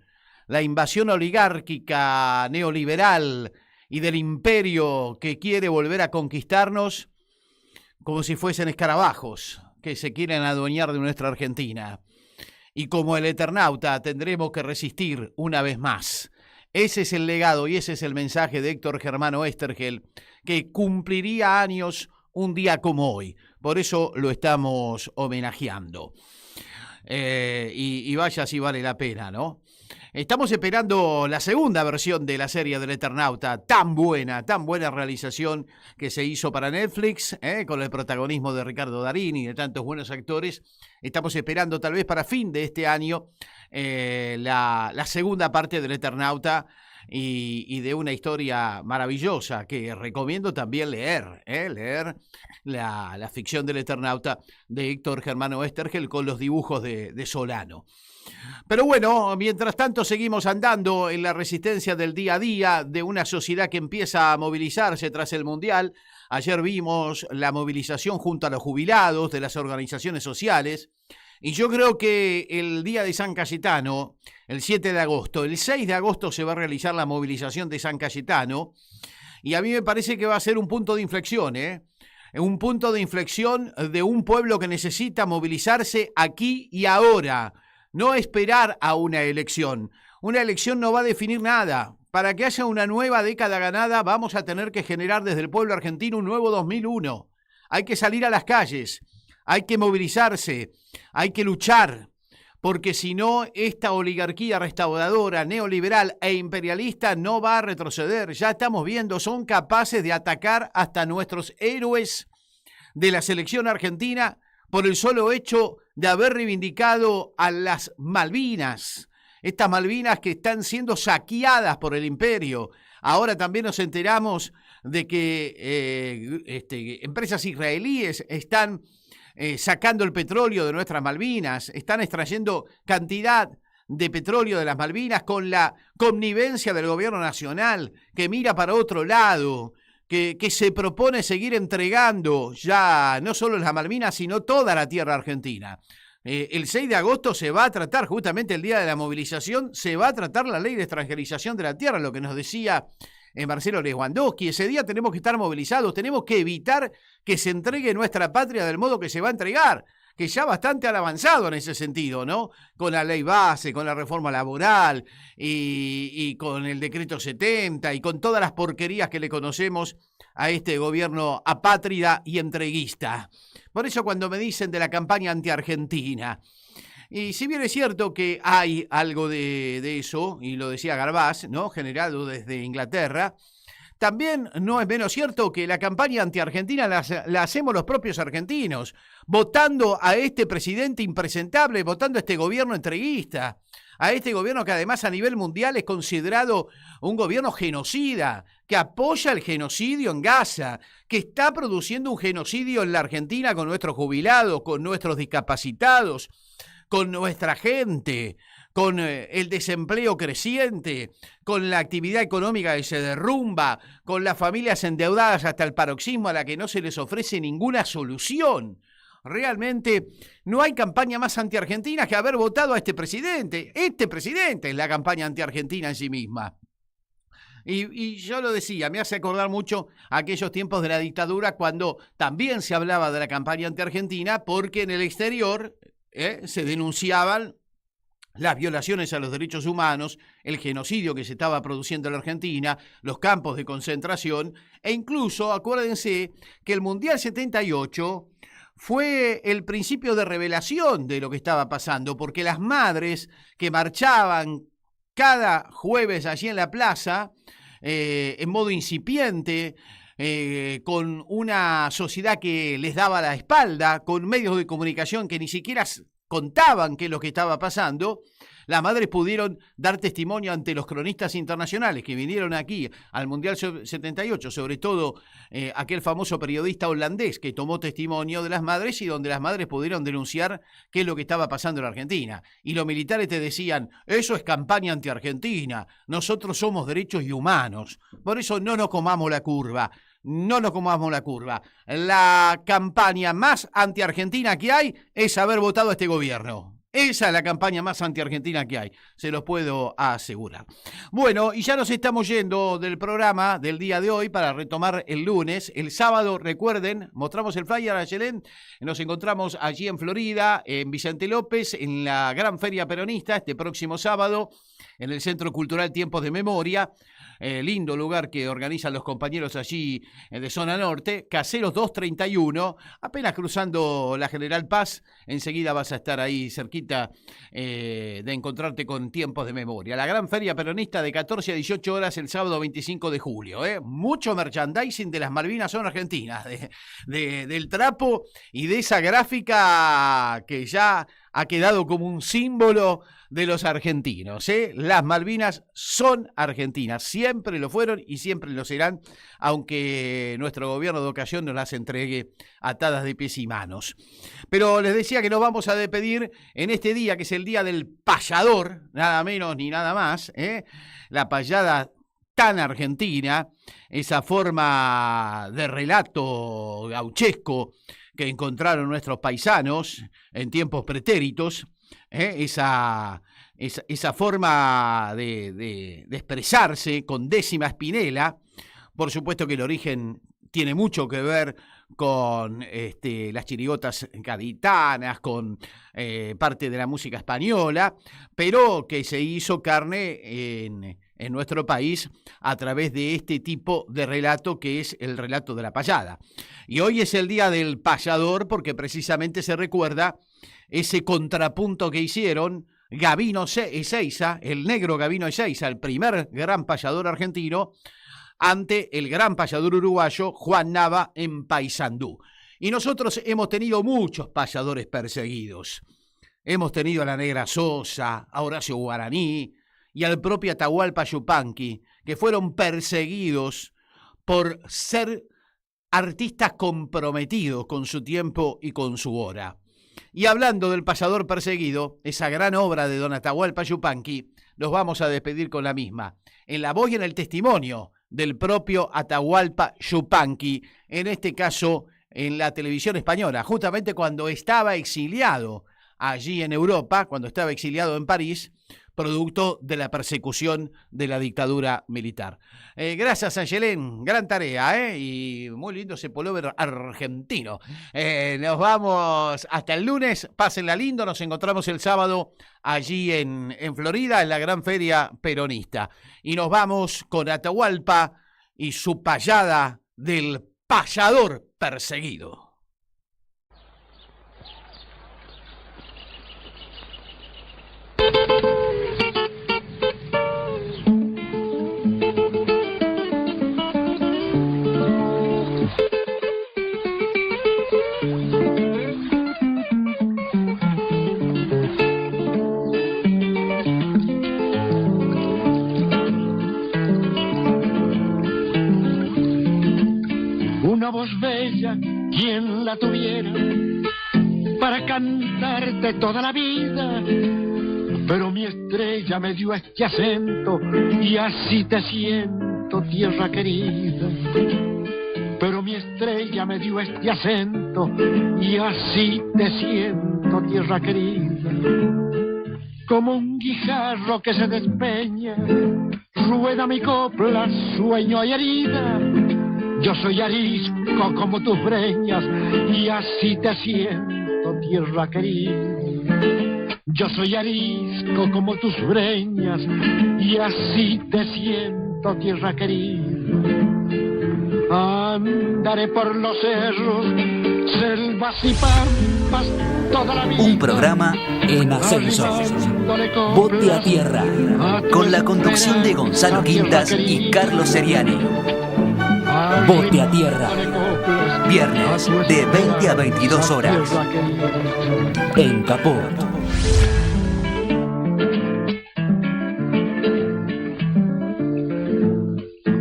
La invasión oligárquica, neoliberal y del imperio que quiere volver a conquistarnos como si fuesen escarabajos que se quieren adueñar de nuestra Argentina. Y como el Eternauta tendremos que resistir una vez más. Ese es el legado y ese es el mensaje de Héctor Germano Estergel, que cumpliría años un día como hoy. Por eso lo estamos homenajeando. Y vaya si vale la pena, ¿no? Estamos esperando la segunda versión de la serie del Eternauta, tan buena realización que se hizo para Netflix, con el protagonismo de Ricardo Darín y de tantos buenos actores. Estamos esperando tal vez para fin de este año la segunda parte del Eternauta, y de una historia maravillosa que recomiendo también leer la ficción del Eternauta de Héctor Germano Oesterhel con los dibujos de Solano. Pero bueno, mientras tanto seguimos andando en la resistencia del día a día de una sociedad que empieza a movilizarse tras el Mundial. Ayer vimos la movilización junto a los jubilados de las organizaciones sociales y yo creo que el día de San Cayetano, el 7 de agosto, el 6 de agosto se va a realizar la movilización de San Cayetano y a mí me parece que va a ser un punto de inflexión, un punto de inflexión de un pueblo que necesita movilizarse aquí y ahora. No esperar a una elección. Una elección no va a definir nada. Para que haya una nueva década ganada, vamos a tener que generar desde el pueblo argentino un nuevo 2001. Hay que salir a las calles, hay que movilizarse, hay que luchar, porque si no, esta oligarquía restauradora, neoliberal e imperialista no va a retroceder. Ya estamos viendo, son capaces de atacar hasta nuestros héroes de la selección argentina por el solo hecho de haber reivindicado a las Malvinas, estas Malvinas que están siendo saqueadas por el imperio. Ahora también nos enteramos de que empresas israelíes están sacando el petróleo de nuestras Malvinas, están extrayendo cantidad de petróleo de las Malvinas con la connivencia del gobierno nacional que mira para otro lado, que se propone seguir entregando ya no solo las Malvinas, sino toda la tierra argentina. El 6 de agosto se va a tratar, justamente el día de la movilización, se va a tratar la ley de extranjerización de la tierra, lo que nos decía Marcelo Lewandowski. Ese día tenemos que estar movilizados, tenemos que evitar que se entregue nuestra patria del modo que se va a entregar, que ya bastante han avanzado en ese sentido, ¿no? Con la ley base, con la reforma laboral y con el decreto 70 y con todas las porquerías que le conocemos a este gobierno apátrida y entreguista. Por eso cuando me dicen de la campaña anti-argentina, y si bien es cierto que hay algo de eso, y lo decía Garbás, ¿no? Generado desde Inglaterra, también no es menos cierto que la campaña anti-argentina la hacemos los propios argentinos, votando a este presidente impresentable, votando a este gobierno entreguista, a este gobierno que además a nivel mundial es considerado un gobierno genocida, que apoya el genocidio en Gaza, que está produciendo un genocidio en la Argentina con nuestros jubilados, con nuestros discapacitados, con nuestra gente, con el desempleo creciente, con la actividad económica que se derrumba, con las familias endeudadas hasta el paroxismo a la que no se les ofrece ninguna solución. Realmente no hay campaña más antiargentina que haber votado a este presidente. Este presidente es la campaña antiargentina en sí misma. Y yo lo decía, me hace acordar mucho a aquellos tiempos de la dictadura cuando también se hablaba de la campaña antiargentina porque en el exterior se denunciaban las violaciones a los derechos humanos, el genocidio que se estaba produciendo en la Argentina, los campos de concentración, e incluso, acuérdense, que el Mundial 78 fue el principio de revelación de lo que estaba pasando, porque las madres que marchaban cada jueves allí en la plaza, en modo incipiente, con una sociedad que les daba la espalda, con medios de comunicación que ni siquiera contaban qué es lo que estaba pasando, las madres pudieron dar testimonio ante los cronistas internacionales que vinieron aquí al Mundial 78, sobre todo aquel famoso periodista holandés que tomó testimonio de las madres y donde las madres pudieron denunciar qué es lo que estaba pasando en la Argentina. Y los militares te decían, eso es campaña anti-argentina, nosotros somos derechos y humanos, por eso no nos comamos la curva. No nos comamos la curva. La campaña más anti-argentina que hay es haber votado a este gobierno. Esa es la campaña más anti-argentina que hay, se los puedo asegurar. Bueno, y ya nos estamos yendo del programa del día de hoy para retomar el lunes. El sábado, recuerden, mostramos el flyer a Yelén, nos encontramos allí en Florida, en Vicente López, en la Gran Feria Peronista, este próximo sábado, en el Centro Cultural Tiempos de Memoria. Lindo lugar que organizan los compañeros allí de Zona Norte, Caseros 231, apenas cruzando la General Paz, enseguida vas a estar ahí cerquita de encontrarte con Tiempos de Memoria. La Gran Feria Peronista de 14 a 18 horas el sábado 25 de julio. Mucho merchandising de las Malvinas son argentinas, del trapo y de esa gráfica que ya ha quedado como un símbolo de los argentinos, ¿eh? Las Malvinas son argentinas, siempre lo fueron y siempre lo serán, aunque nuestro gobierno de ocasión nos las entregue atadas de pies y manos. Pero les decía que nos vamos a despedir en este día, que es el día del payador, nada menos ni nada más, ¿eh? La payada tan argentina, esa forma de relato gauchesco que encontraron nuestros paisanos en tiempos pretéritos, esa forma de expresarse con Décima Spinella. Por supuesto que el origen tiene mucho que ver con las chirigotas gaditanas, con parte de la música española, pero que se hizo carne en nuestro país a través de este tipo de relato que es el relato de la payada. Y hoy es el día del payador porque precisamente se recuerda ese contrapunto que hicieron Gabino Ezeiza, el negro Gabino Ezeiza, el primer gran payador argentino, ante el gran payador uruguayo Juan Nava en Paysandú. Y nosotros hemos tenido muchos payadores perseguidos. Hemos tenido a la Negra Sosa, a Horacio Guaraní y al propio Atahualpa Yupanqui, que fueron perseguidos por ser artistas comprometidos con su tiempo y con su hora. Y hablando del payador perseguido, esa gran obra de don Atahualpa Yupanqui, nos vamos a despedir con la misma, en la voz y en el testimonio del propio Atahualpa Yupanqui, en este caso en la televisión española, justamente cuando estaba exiliado allí en Europa, cuando estaba exiliado en París, producto de la persecución de la dictadura militar. Gracias, Angelén, gran tarea, y muy lindo ese pullover argentino. Nos vamos hasta el lunes, pásenla lindo, nos encontramos el sábado allí en Florida, en la gran feria peronista. Y nos vamos con Atahualpa y su payada del payador perseguido. Una voz bella, quien la tuviera, para cantarte toda la vida. Pero mi estrella me dio este acento y así te siento, tierra querida. Pero mi estrella me dio este acento y así te siento, tierra querida. Como un guijarro que se despeña, rueda mi copla, sueño y herida. Yo soy arisco como tus breñas y así te siento, tierra querida. Yo soy arisco como tus breñas y así te siento, tierra querida. Andaré por los cerros, selvas y pampas toda la vida. Un programa en ascenso. Bote a Tierra, con la conducción de Gonzalo Quintas y Carlos Seriani. Bote a Tierra, viernes de 20 a 22 horas, en Caput.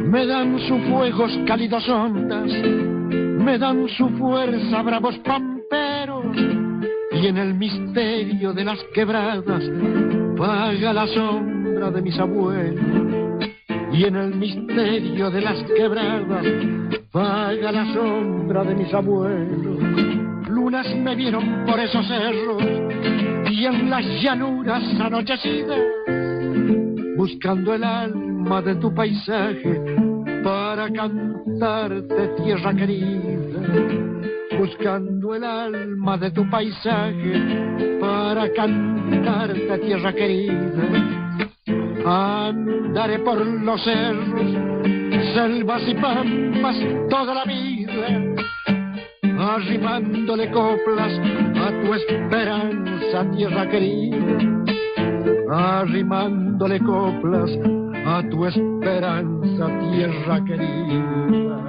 Me dan sus fuegos cálidos ondas, me dan su fuerza bravos pamperos, y en el misterio de las quebradas vaga la sombra de mis abuelos. Y en el misterio de las quebradas vaga la sombra de mis abuelos. Lunas me vieron por esos cerros y en las llanuras anochecidas, buscando el alma de tu paisaje para cantarte, tierra querida. Buscando el alma de tu paisaje para cantarte, tierra querida. Andaré por los cerros, selvas y pampas toda la vida, arrimándole coplas a tu esperanza, tierra querida. Arrimándole coplas a tu esperanza, tierra querida.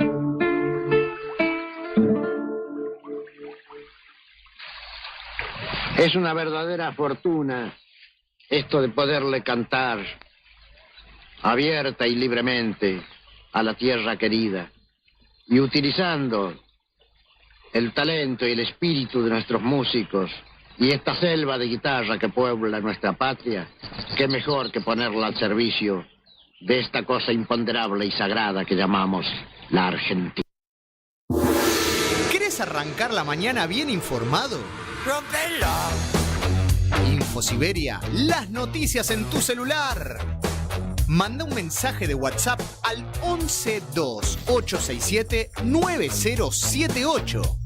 Es una verdadera fortuna esto de poderle cantar abierta y libremente a la tierra querida y utilizando el talento y el espíritu de nuestros músicos y esta selva de guitarra que puebla nuestra patria. Qué mejor que ponerla al servicio de esta cosa imponderable y sagrada que llamamos la Argentina. ¿Querés arrancar la mañana bien informado? ¡Rompelo! InfoSiberia, las noticias en tu celular. Manda un mensaje de WhatsApp al 1128679078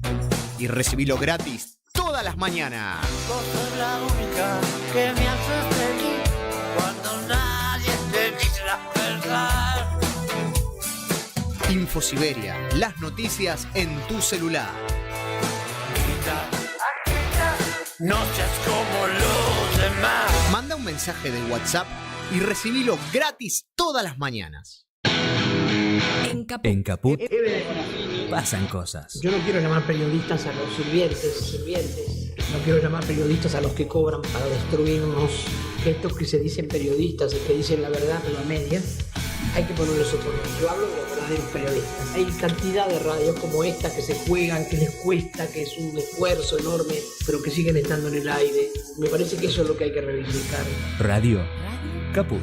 y recibilo gratis todas las mañanas. Vos sos la única que me hace feliz cuando nadie te dice la verdad. InfoSiberia, las noticias en tu celular. No seas como los demás. Manda un mensaje de WhatsApp y recibilo gratis todas las mañanas. En Caput pasan cosas. Yo no quiero llamar periodistas a los sirvientes. No quiero llamar periodistas a los que cobran para destruirnos. Que estos que se dicen periodistas, que dicen la verdad pero a medias, hay que ponerles otro nombre. Yo hablo de los verdaderos periodistas. Hay cantidad de radios como esta que se juegan, que les cuesta, que es un esfuerzo enorme, pero que siguen estando en el aire. Me parece que eso es lo que hay que reivindicar. Radio Caput.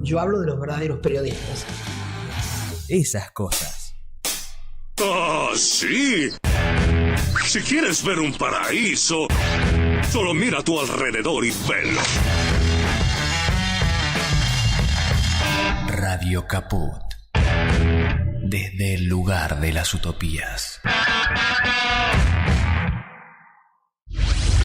Yo hablo de los verdaderos periodistas. Esas cosas. ¡Ah, sí! Si quieres ver un paraíso, solo mira a tu alrededor y velo. Radio Caput. Desde el lugar de las utopías.